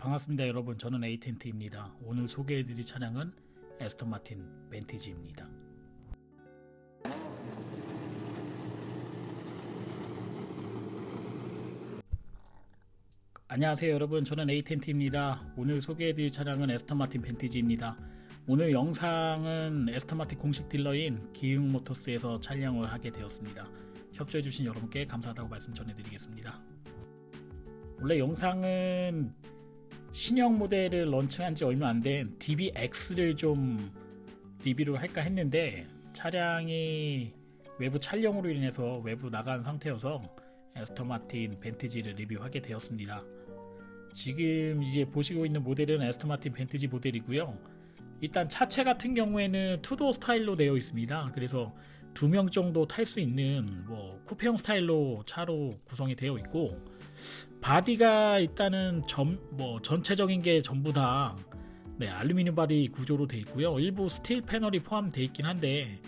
반갑습니다 여러분. 저는 에이텐트입니다. 오늘 소개해드릴 차량은 애스턴 마틴 벤티지입니다. 안녕하세요 여러분. 저는 에이텐트입니다. 오늘 소개해드릴 차량은 애스턴 마틴 벤티지입니다. 오늘 영상은 애스턴 마틴 공식 딜러인 기흥모터스에서 촬영을 하게 되었습니다. 협조해주신 여러분께 감사하다고 말씀 전해드리겠습니다. 원래 영상은 신형 모델을 런칭한 지 얼마 안 된 DBX를 좀 리뷰를 할까 했는데 차량이 외부 촬영으로 인해서 외부 나간 상태여서 애스턴 마틴 벤티지를 리뷰하게 되었습니다. 지금 이제 보시고 있는 모델은 애스턴 마틴 벤티지 모델이고요. 일단 차체 같은 경우에는 투도어 스타일로 되어 있습니다. 그래서 2명 정도 탈 수 있는 쿠페형 스타일로 차로 구성이 되어 있고, 바디가 일단은 전체적인 게 전부 다 알루미늄 바디 구조로 되어 있고요. 일부 스틸 패널이 포함되어 있긴 한데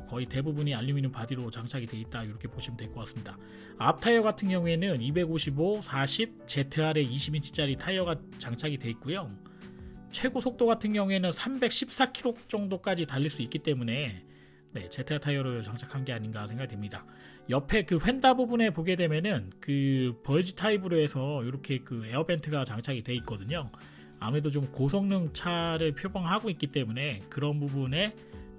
거의 대부분이 알루미늄 바디로 장착이 되어 있다, 이렇게 보시면 될 것 같습니다. 앞 타이어 같은 경우에는 255, 40, ZR의 20인치짜리 타이어가 장착이 되어 있고요. 최고 속도 같은 경우에는 314km 정도까지 달릴 수 있기 때문에 ZR 타이어를 장착한 게 아닌가 생각됩니다. 옆에 그 휀다 부분에 보게 되면은 그 버지 타입으로 해서 이렇게 그 에어벤트가 장착이 되어 있거든요. 아무래도 좀 고성능 차를 표방하고 있기 때문에 그런 부분에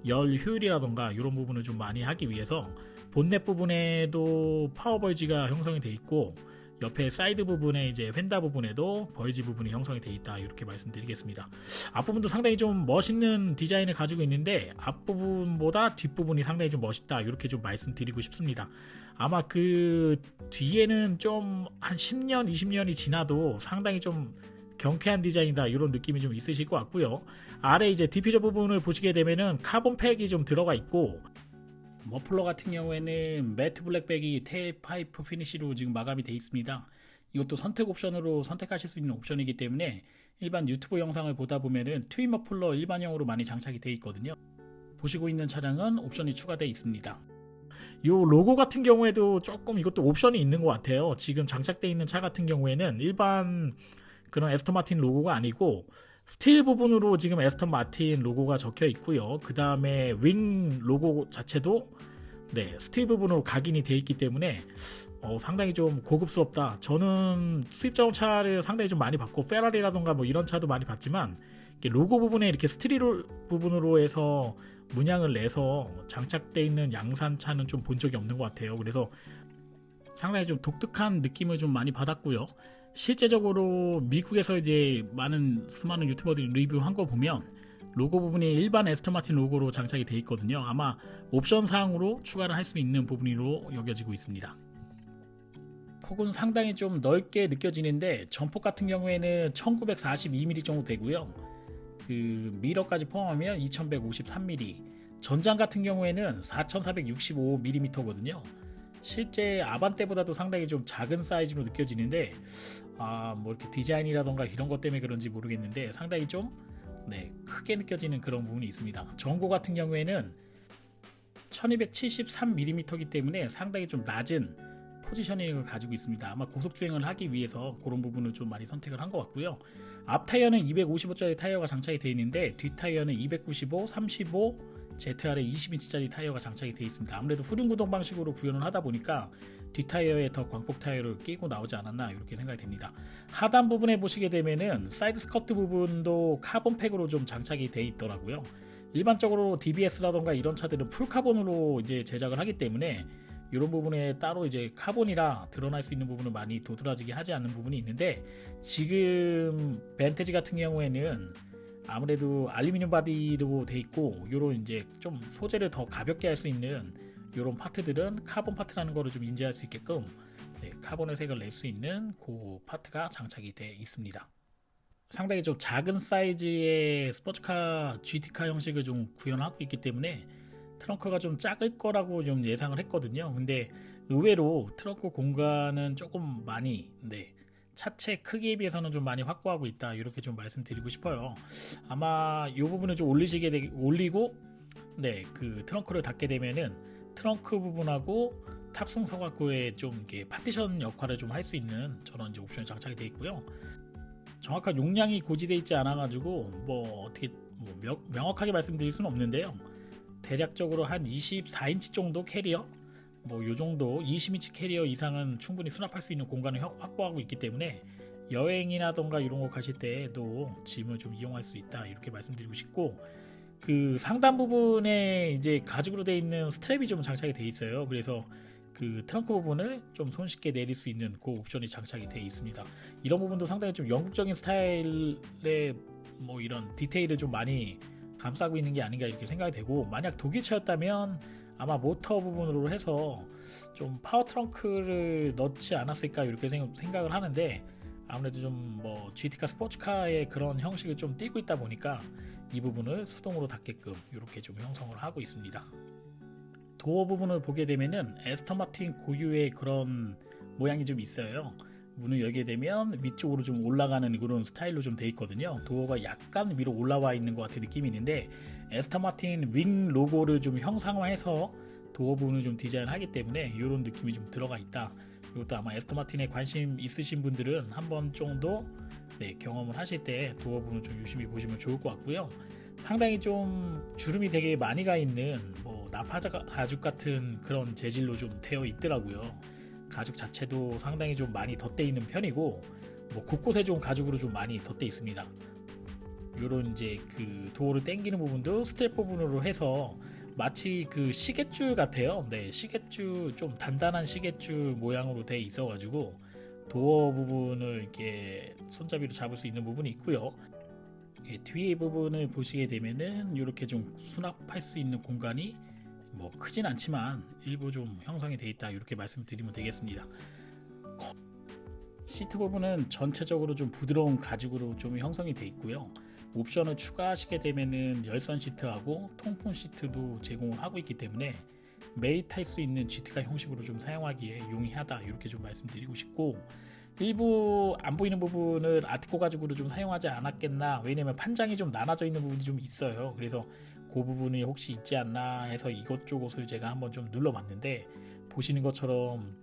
열 효율이라던가 이런 부분을 좀 많이 하기 위해서 본넷 부분에도 파워 버지가 형성이 되어 있고, 옆에 사이드 부분에 이제 휀다 부분에도 버지 부분이 형성이 되어 있다, 이렇게 말씀드리겠습니다. 앞부분도 상당히 좀 멋있는 디자인을 가지고 있는데 앞부분보다 뒷부분이 상당히 좀 멋있다, 이렇게 좀 말씀드리고 싶습니다. 아마 그 뒤에는 좀 한 10년, 20년이 지나도 상당히 좀 경쾌한 디자인이다, 이런 느낌이 좀 있으실 것 같고요. 아래 이제 디퓨저 부분을 보시게 되면은 카본 팩이 좀 들어가 있고, 머플러 같은 경우에는 매트 블랙백이 테일 파이프 피니시로 지금 마감이 되어 있습니다. 이것도 선택 옵션으로 선택하실 수 있는 옵션이기 때문에 일반 유튜브 영상을 보다 보면은 트윈 머플러 일반형으로 많이 장착이 되어 있거든요. 보시고 있는 차량은 옵션이 추가되어 있습니다. 이 로고 같은 경우에도 조금 이것도 옵션이 있는 것 같아요. 지금 장착되어 있는 차 같은 경우에는 일반 그런 애스턴 마틴 로고가 아니고 스틸 부분으로 지금 애스턴 마틴 로고가 적혀 있고요. 그 다음에 윙 로고 자체도 스틸 부분으로 각인이 되어 있기 때문에 상당히 좀 고급스럽다. 저는 수입 자동차를 상당히 좀 많이 봤고, 페라리라던가 이런 차도 많이 봤지만 로고 부분에 이렇게 스틸 부분으로 해서 문양을 내서 장착되어 있는 양산차는 좀 본 적이 없는 것 같아요. 그래서 상당히 좀 독특한 느낌을 좀 많이 받았고요. 실제적으로 미국에서 이제 수많은 유튜버들이 리뷰한 거 보면 로고 부분이 일반 애스턴 마틴 로고로 장착이 되어 있거든요. 아마 옵션 사항으로 추가를 할 수 있는 부분으로 여겨지고 있습니다. 폭은 상당히 좀 넓게 느껴지는데 점폭 같은 경우에는 1942mm 정도 되고요. 그 미러까지 포함하면 2153mm, 전장 같은 경우에는 4465mm거든요. 실제 아반떼보다도 상당히 좀 작은 사이즈로 느껴지는데 이렇게 디자인이라던가 이런 것 때문에 그런지 모르겠는데 상당히 좀 크게 느껴지는 그런 부분이 있습니다. 전고 같은 경우에는 1273mm이기 때문에 상당히 좀 낮은 포지셔닝을 가지고 있습니다. 아마 고속주행을 하기 위해서 그런 부분을 좀 많이 선택을 한 것 같고요. 앞 타이어는 255짜리 타이어가 장착이 되어 있는데 뒷 타이어는 295, 35, ZR의 20인치짜리 타이어가 장착이 되어 있습니다. 아무래도 후륜 구동 방식으로 구현을 하다 보니까 뒷 타이어에 더 광폭 타이어를 끼고 나오지 않았나, 이렇게 생각이 됩니다. 하단 부분에 보시게 되면은 사이드 스커트 부분도 카본 팩으로 좀 장착이 되어 있더라고요. 일반적으로 DBS라던가 이런 차들은 풀 카본으로 이제 제작을 하기 때문에 이런 부분에 따로 이제 카본이라 드러날 수 있는 부분을 많이 도드라지게 하지 않는 부분이 있는데, 지금 벤티지 같은 경우에는 아무래도 알루미늄 바디로 돼 있고, 요런 이제 좀 소재를 더 가볍게 할 수 있는 요런 파트들은 카본 파트라는 거를 좀 인지할 수 있게끔 카본의 색을 낼 수 있는 그 파트가 장착이 되어 있습니다. 상당히 좀 작은 사이즈의 스포츠카 GT카 형식을 좀 구현하고 있기 때문에 트렁크가 좀 작을 거라고 좀 예상을 했거든요. 근데 의외로 트렁크 공간은 조금 많이 차체 크기에 비해서는 좀 많이 확보하고 있다, 이렇게 좀 말씀드리고 싶어요. 아마 이 부분을 좀 올리고 그 트렁크를 닫게 되면은 트렁크 부분하고 탑승석하고의 좀 이렇게 파티션 역할을 좀 할 수 있는 저런 이제 옵션이 장착이 되어 있고요. 정확한 용량이 고지되어 있지 않아 가지고 뭐 어떻게 명확하게 말씀드릴 수는 없는데요. 대략적으로 한 24인치 정도 캐리어, 뭐 요 정도 20인치 캐리어 이상은 충분히 수납할 수 있는 공간을 확보하고 있기 때문에 여행이라던가 이런 거 가실 때도 짐을 좀 이용할 수 있다, 이렇게 말씀드리고 싶고, 그 상단 부분에 이제 가죽으로 되어 있는 스트랩이 좀 장착이 되어 있어요. 그래서 그 트렁크 부분을 좀 손쉽게 내릴 수 있는 그 옵션이 장착이 되어 있습니다. 이런 부분도 상당히 좀 영국적인 스타일의 뭐 이런 디테일을 좀 많이 감싸고 있는 게 아닌가 이렇게 생각이 되고, 만약 독일차였다면 아마 모터 부분으로 해서 좀 파워 트렁크를 넣지 않았을까 이렇게 생각을 하는데, 아무래도 좀 뭐 GT카 스포츠카의 그런 형식을 좀 띄고 있다 보니까 이 부분을 수동으로 닫게끔 이렇게 좀 형성을 하고 있습니다. 도어 부분을 보게 되면은 에스턴 마틴 고유의 그런 모양이 좀 있어요. 문을 열게 되면 위쪽으로 좀 올라가는 그런 스타일로 좀 되어 있거든요. 도어가 약간 위로 올라와 있는 것 같은 느낌이 있는데, 에스턴 마틴 윙 로고를 좀 형상화해서 도어 부분을 좀 디자인하기 때문에 이런 느낌이 좀 들어가 있다. 이것도 아마 에스턴 마틴에 관심 있으신 분들은 한 번 정도 경험을 하실 때 도어 부분 좀 유심히 보시면 좋을 것 같고요. 상당히 좀 주름이 되게 많이 가 있는 뭐 나파 가죽 같은 그런 재질로 좀 되어 있더라고요. 가죽 자체도 상당히 좀 많이 덧대 있는 편이고, 뭐 곳곳에 좀 가죽으로 좀 많이 덧대 있습니다. 요런 이제 그 도어를 당기는 부분도 스텝 부분으로 해서 마치 그 시계줄 같아요. 네, 시계줄, 좀 단단한 시계줄 모양으로 되어 있어가지고 도어 부분을 이렇게 손잡이로 잡을 수 있는 부분이 있고요. 뒤에 부분을 보시게 되면은 이렇게 좀 수납할 수 있는 공간이 뭐 크진 않지만 일부 좀 형성이 되어 있다, 이렇게 말씀드리면 되겠습니다. 시트 부분은 전체적으로 좀 부드러운 가죽으로 좀 형성이 되어 있고요. 옵션을 추가하시게 되면은 열선 시트하고 통풍 시트도 제공을 하고 있기 때문에 매일 탈 수 있는 GT카 형식으로 좀 사용하기에 용이하다, 이렇게 좀 말씀드리고 싶고, 일부 안 보이는 부분을 아티코 가죽으로 좀 사용하지 않았겠나, 왜냐면 판장이 좀 나눠져 있는 부분이 좀 있어요. 그래서 그 부분이 혹시 있지 않나 해서 이것저것을 제가 한번 좀 눌러봤는데, 보시는 것처럼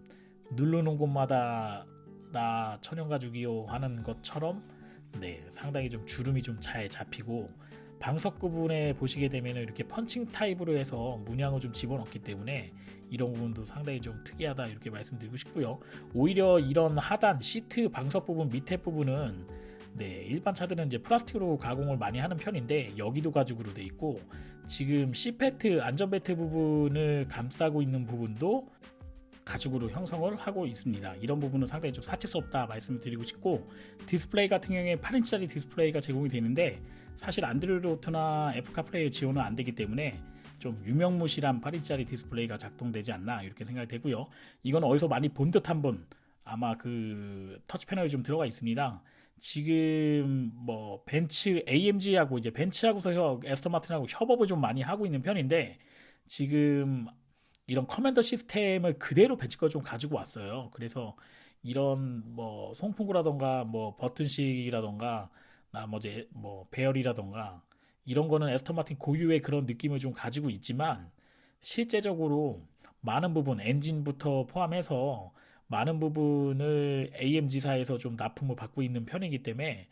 누르는 곳마다 나 천연 가죽이요 하는 것처럼 상당히 좀 주름이 좀 잘 잡히고, 방석 부분에 보시게 되면 이렇게 펀칭 타입으로 해서 문양을 좀 집어넣기 때문에 이런 부분도 상당히 좀 특이하다, 이렇게 말씀드리고 싶고요. 오히려 이런 하단 시트 방석 부분 밑에 부분은 일반 차들은 이제 플라스틱으로 가공을 많이 하는 편인데, 여기도 가죽으로 돼 있고, 지금 시트벨트 안전벨트 부분을 감싸고 있는 부분도 가죽으로 형성을 하고 있습니다. 이런 부분은 상당히 좀 사치스럽다 말씀을 드리고 싶고, 디스플레이 같은 경우에 8인치짜리 디스플레이가 제공이 되는데, 사실 안드로이드 오토나 애플 카플레이 지원은 안 되기 때문에 좀 유명무실한 8인치짜리 디스플레이가 작동되지 않나, 이렇게 생각이 되고요. 이건 어디서 많이 본 듯한 분, 아마 그 터치 패널이 좀 들어가 있습니다. 지금 뭐 벤츠 AMG하고 이제 벤츠하고서 에스턴 마틴하고 협업을 좀 많이 하고 있는 편인데, 지금 이런 커맨더 시스템을 그대로 벤츠 걸 좀 가지고 왔어요. 그래서 이런 뭐 송풍구라던가 뭐 버튼식이라던가 나머지 뭐 배열이라던가 이런 거는 에스턴 마틴 고유의 그런 느낌을 좀 가지고 있지만, 실제적으로 많은 부분, 엔진부터 포함해서 많은 부분을 AMG사에서 좀 납품을 받고 있는 편이기 때문에,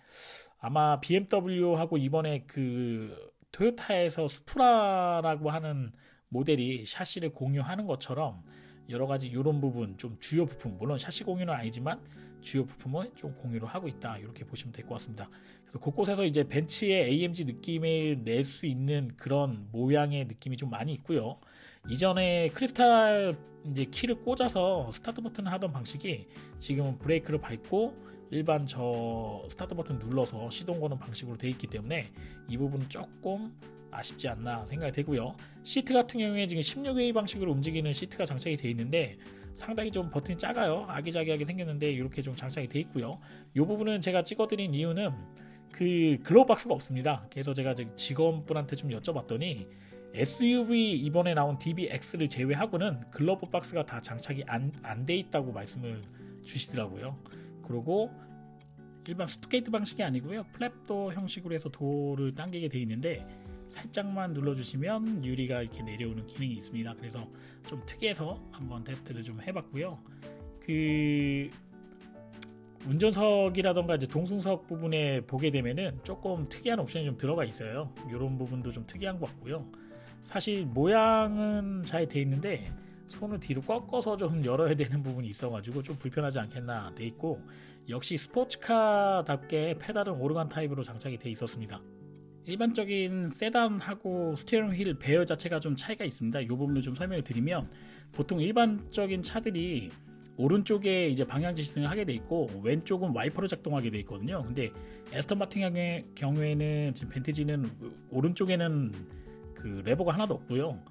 아마 BMW하고 이번에 그 토요타에서 스프라라고 하는 모델이 샤시를 공유하는 것처럼 여러 가지 이런 부분, 좀 주요 부품, 물론 샤시 공유는 아니지만 주요 부품을 좀 공유를 하고 있다, 이렇게 보시면 될 것 같습니다. 그래서 곳곳에서 이제 벤츠의 AMG 느낌을 낼 수 있는 그런 모양의 느낌이 좀 많이 있고요. 이전에 크리스탈 이제 키를 꽂아서 스타트 버튼을 하던 방식이 지금은 브레이크를 밟고 일반 저 스타트 버튼 눌러서 시동 거는 방식으로 되어 있기 때문에 이 부분은 조금 아쉽지 않나 생각이 되고요. 시트 같은 경우에 지금 16웨이 방식으로 움직이는 시트가 장착이 되어 있는데, 상당히 좀 버튼이 작아요. 아기자기하게 생겼는데 이렇게 좀 장착이 되어 있고요. 이 부분은 제가 찍어드린 이유는 그 글로우 박스가 없습니다. 그래서 제가 직원분한테 좀 여쭤봤더니 SUV 이번에 나온 DBX를 제외하고는 글로브 박스가 다 장착이 안 돼 있다고 말씀을 주시더라고요. 그리고 일반 스투게이트 방식이 아니고요, 플랩도 형식으로 해서 도어를 당기게 되어 있는데, 살짝만 눌러주시면 유리가 이렇게 내려오는 기능이 있습니다. 그래서 좀 특이해서 한번 테스트를 좀 해봤고요. 그 운전석이라던가 이제 동승석 부분에 보게 되면은 조금 특이한 옵션이 좀 들어가 있어요. 이런 부분도 좀 특이한 것 같고요. 사실 모양은 잘 돼 있는데 손을 뒤로 꺾어서 좀 열어야 되는 부분이 있어가지고 좀 불편하지 않겠나 돼 있고, 역시 스포츠카답게 페달은 오르간 타입으로 장착이 돼 있었습니다. 일반적인 세단하고 스티어링 휠 배열 자체가 좀 차이가 있습니다. 이 부분을 좀 설명을 드리면, 보통 일반적인 차들이 오른쪽에 이제 방향지 시승을 하게 돼 있고 왼쪽은 와이퍼로 작동하게 돼 있거든요. 근데 에스턴 마틴의 경우에는 지금 벤티지는 오른쪽에는 그 레버가 하나도 없고요.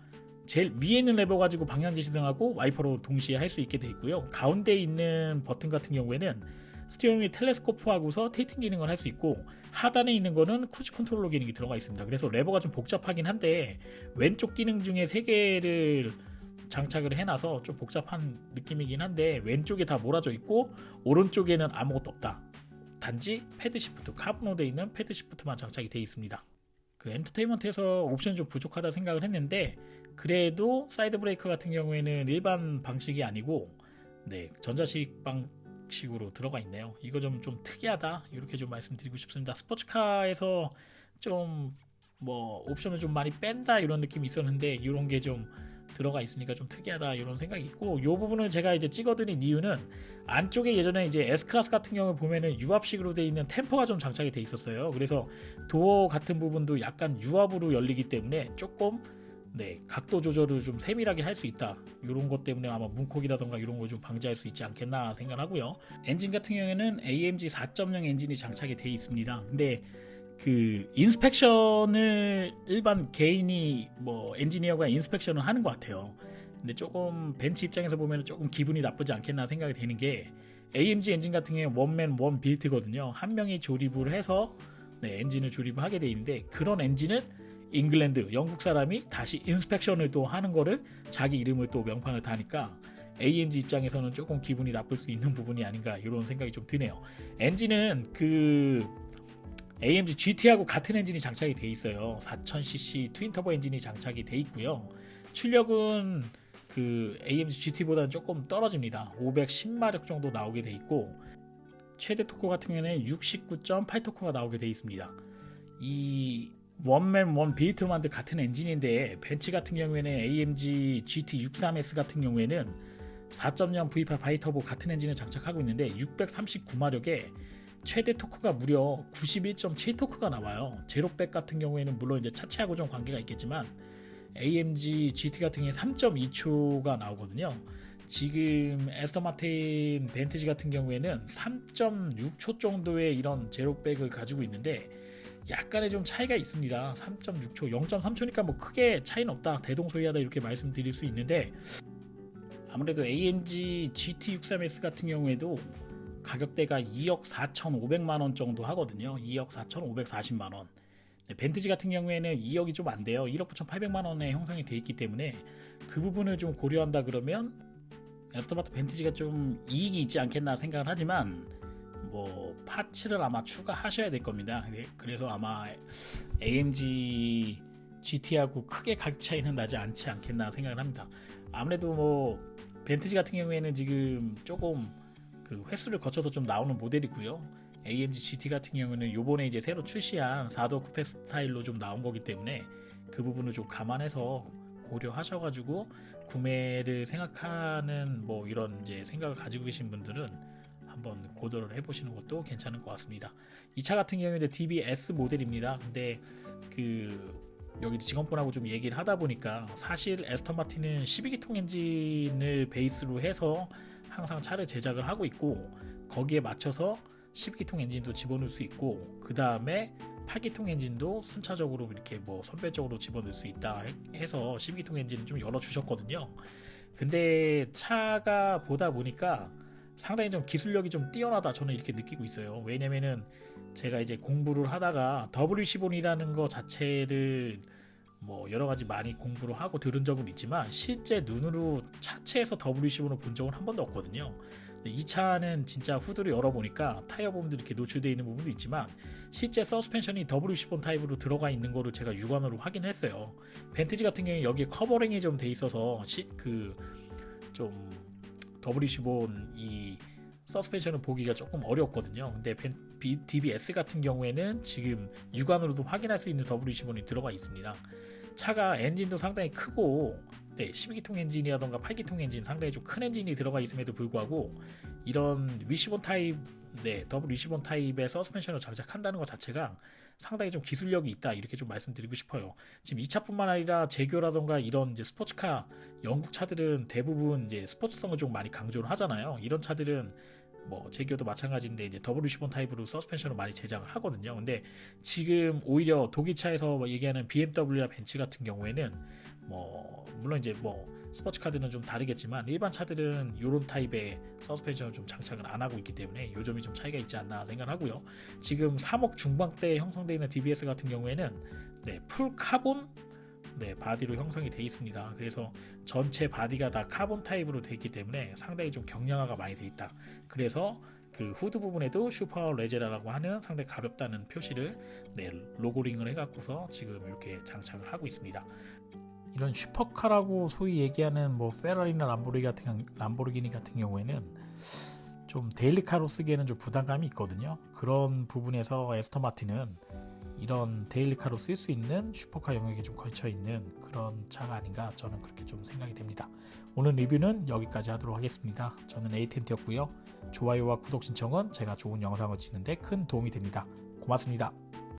제일 위에 있는 레버 가지고 방향지 시승하고 와이퍼로 동시에 할 수 있게 돼 있고요. 가운데 있는 버튼 같은 경우에는 스티어링이 텔레스코프하고서 테이팅 기능을 할 수 있고, 하단에 있는 거는 크루즈 컨트롤러 기능이 들어가 있습니다. 그래서 레버가 좀 복잡하긴 한데 왼쪽 기능 중에 3개를 장착을 해놔서 좀 복잡한 느낌이긴 한데, 왼쪽에 다 몰아져 있고 오른쪽에는 아무것도 없다. 단지 패드 시프트, 카본으로 되어 있는 패드 시프트만 장착이 되어 있습니다. 그 엔터테인먼트에서 옵션이 좀 부족하다 생각을 했는데, 그래도 사이드 브레이크 같은 경우에는 일반 방식이 아니고 전자식 방식으로 들어가 있네요. 이거 좀 특이하다, 이렇게 좀 말씀드리고 싶습니다. 스포츠카에서 좀 옵션을 좀 많이 뺀다 이런 느낌이 있었는데, 이런 게 좀 들어가 있으니까 좀 특이하다 이런 생각이 있고, 이 부분을 제가 이제 찍어드린 이유는, 안쪽에 예전에 이제 S클래스 같은 경우 보면은 유압식으로 되어 있는 템퍼가 좀 장착이 되어 있었어요. 그래서 도어 같은 부분도 약간 유압으로 열리기 때문에 조금 각도 조절을 좀 세밀하게 할 수 있다. 이런 것 때문에 아마 문콕이라던가 이런 걸 좀 방지할 수 있지 않겠나 생각하고요. 엔진 같은 경우에는 AMG 4.0 엔진이 장착이 되어 있습니다. 근데 그 인스펙션을 일반 개인이 엔지니어가 인스펙션을 하는 것 같아요. 근데 조금 벤츠 입장에서 보면 조금 기분이 나쁘지 않겠나 생각이 되는 게, AMG 엔진 같은 경우에 원맨 원 빌트거든요. 한 명이 조립을 해서 엔진을 조립을 하게 돼 있는데, 그런 엔진을 잉글랜드 영국 사람이 다시 인스펙션을 또 하는 거를 자기 이름을 또 명판을 다니까 AMG 입장에서는 조금 기분이 나쁠 수 있는 부분이 아닌가 이런 생각이 좀 드네요. 엔진은 그 AMG GT하고 같은 엔진이 장착이 돼 있어요. 4000cc 트윈터보 엔진이 장착이 돼 있고요. 출력은 그 AMG GT보다는 조금 떨어집니다. 510마력 정도 나오게 돼 있고, 최대 토크 같은 경우에는 69.8토크가 나오게 돼 있습니다. 이 원맨 원 빌트로 만든 같은 엔진인데, 벤츠 같은 경우에는 AMG GT63S 같은 경우에는 4.0 V8 바이터보 같은 엔진을 장착하고 있는데 639마력에 최대 토크가 무려 91.7토크가 나와요. 제로백 같은 경우에는 물론 이제 차체하고 좀 관계가 있겠지만 AMG GT 같은 경우에 3.2초가 나오거든요. 지금 에스턴 마틴 벤티지 같은 경우에는 3.6초 정도의 이런 제로백을 가지고 있는데 약간의 좀 차이가 있습니다. 3.6초, 0.3초니까 크게 차이는 없다, 대동소이하다 이렇게 말씀드릴 수 있는데, 아무래도 AMG GT63S 같은 경우에도 가격대가 2억 4,500만원 정도 하거든요. 2억 4,540만원. 벤티지 같은 경우에는 2억이 좀 안 돼요. 1억 9,800만원에 형성이 되어 있기 때문에 그 부분을 좀 고려한다 그러면 에스턴 마틴 벤티지가 좀 이익이 있지 않겠나 생각을 하지만, 파츠를 아마 추가하셔야 될 겁니다. 그래서 아마 AMG GT하고 크게 가격 차이는 나지 않지 않겠나 생각을 합니다. 아무래도 벤티지 같은 경우에는 지금 조금 그 횟수를 거쳐서 좀 나오는 모델이고요. AMG GT 같은 경우는 요번에 이제 새로 출시한 4도 쿠페 스타일로 좀 나온 거기 때문에 그 부분을 좀 감안해서 고려하셔가지고 구매를 생각하는 이런 이제 생각을 가지고 계신 분들은 한번 고려를 해보시는 것도 괜찮을 것 같습니다. 이 차 같은 경우에는 DBS 모델입니다. 근데 여기 직원분하고 좀 얘기를 하다 보니까, 사실 에스턴 마틴은 12기통 엔진을 베이스로 해서 항상 차를 제작을 하고 있고, 거기에 맞춰서 12기통 엔진도 집어넣을 수 있고, 그 다음에 8기통 엔진도 순차적으로 이렇게 선별적으로 집어넣을 수 있다 해서 12기통 엔진을 좀 열어주셨거든요. 근데 차가 보다 보니까 상당히 좀 기술력이 좀 뛰어나다, 저는 이렇게 느끼고 있어요. 왜냐면은 제가 이제 공부를 하다가 W15이라는 거 자체를 여러 가지 많이 공부를 하고 들은 적은 있지만, 실제 눈으로 차체에서 W15를 본 적은 한 번도 없거든요. 근데 이 차는 진짜 후드를 열어보니까 타이어 부분도 이렇게 노출되어 있는 부분도 있지만, 실제 서스펜션이 W15 타입으로 들어가 있는 거를 제가 육안으로 확인했어요. 벤티지 같은 경우에 여기에 커버링이 좀 돼 있어서 좀 W15 이 서스펜션을 보기가 조금 어렵거든요. 근데 DBS 같은 경우에는 지금 육안으로도 확인할 수 있는 W25이 들어가 있습니다. 차가 엔진도 상당히 크고 12기통 엔진이라던가 8기통 엔진 상당히 좀 큰 엔진이 들어가 있음에도 불구하고 이런 위시본 타입 W25 타입의 서스펜션을 장착한다는 것 자체가 상당히 좀 기술력이 있다 이렇게 좀 말씀드리고 싶어요. 지금 이 차뿐만 아니라 제교라던가 이런 이제 스포츠카 영국 차들은 대부분 이제 스포츠성을 좀 많이 강조를 하잖아요. 이런 차들은 뭐 제교도 마찬가지인데 이제 W15 타입으로 서스펜션을 많이 제작을 하거든요. 근데 지금 오히려 독일차에서 얘기하는 BMW나 벤츠 같은 경우에는 뭐 물론 이제 뭐 스포츠카들은 좀 다르겠지만 일반 차들은 이런 타입의 서스펜션을 좀 장착을 안 하고 있기 때문에 요 점이 좀 차이가 있지 않나 생각하고요. 지금 3억 중반대에 형성되어 있는 DBS 같은 경우에는 풀 카본 바디로 형성이 되어 있습니다. 그래서 전체 바디가 다 카본 타입으로 되어 있기 때문에 상당히 좀 경량화가 많이 되어 있다. 그래서 그 후드 부분에도 슈퍼 레제라라고 하는 상당히 가볍다는 표시를 로고링을 해갖고서 지금 이렇게 장착을 하고 있습니다. 이런 슈퍼카라고 소위 얘기하는 뭐 페라리나 람보르기니 같은 경우에는 좀 데일리카로 쓰기에는 좀 부담감이 있거든요. 그런 부분에서 에스턴 마틴은 이런 데일리카로 쓸 수 있는 슈퍼카 영역에 좀 걸쳐 있는 그런 차가 아닌가 저는 그렇게 좀 생각이 됩니다. 오늘 리뷰는 여기까지 하도록 하겠습니다. 저는 에이텐트였고요. 좋아요와 구독 신청은 제가 좋은 영상을 찍는데 큰 도움이 됩니다. 고맙습니다.